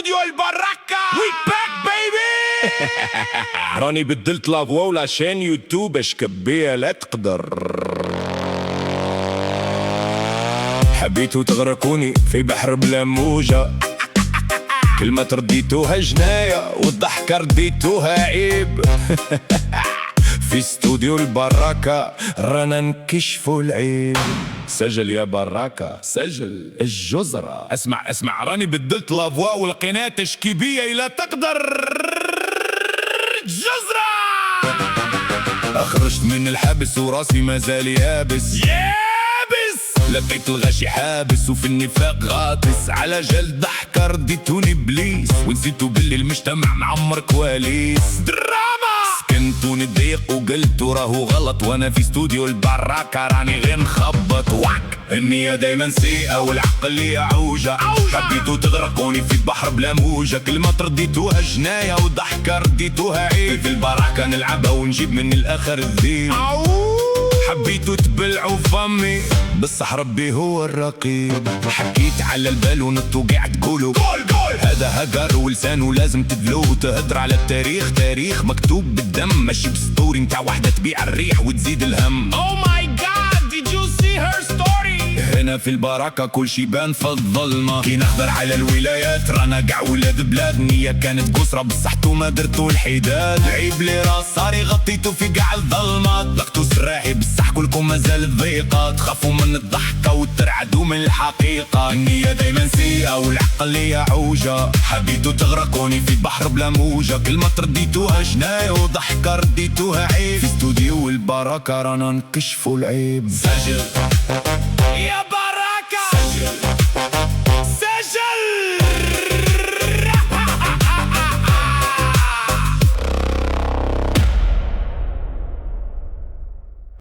استوديو البراكة وي باك بيبي. راني بدلت لافوا ولا شين يوتيوب باش كبية لا تقدر. حبيتوا تغرقوني في بحر بلا موجة، كلمة رديتوها جناية والضحكة رديتوها عيب. في استوديو البراكة رانا نكشفوا العيب. سجل يا براكة سجل الجزرة. اسمع راني بدلت لافوا والقناة تشكيبية لا تقدر جزرة. اخرجت من الحبس وراسي مازال يابس لقيت الغاشي حابس وفي النفاق غاطس. على جال ضحكة رديتوني بليس ونسيتو باللي المجتمع معمر كواليس دراما. سكنتوني ضيق وقلتو راهو غلط وانا في استوديو البراكة راني غير نخبط واك. النية دايما سيئة والعقلية عوجة. حبيتو تغرقوني في بحر بلا موجة، كلمة رديتوها جناية وضحكة رديتوها عيب. في البراكة نلعبها ونجيب من الاخر الذيب. حبيتوا تبلعوا فمي بصح ربي هو الرقيب. حكيت على البال ونطو قاعد تقولوا قول هذا هجر ولسانه لازم تدلوه. تهدر على التاريخ تاريخ مكتوب بالدم، ماشي بستوري نتاع واحدة تبيع الريح وتزيد الهم. Oh my god did you see her story. هنا في البراكة كل شي بان في الظلمة. كي نحضر على الولايات رانا قاع ولاد بلاد. نية كانت قصرة بصحتو ما درتو الحداد. عيب لي راس صاري غطيتو في قاع الظلمة. ضغطو سراحي بصح كلكم مازال الضيقة. تخافوا من الضحكة وترعدوا من الحقيقة. النية دايما سيئة والعقلية عوجة. حبيتو تغرقوني في بحر بلا موجة، كلمة رديتوها جناية وضحكة رديتوها عيب. في استوديو البراكة رانا نكشفوا العيب. سجل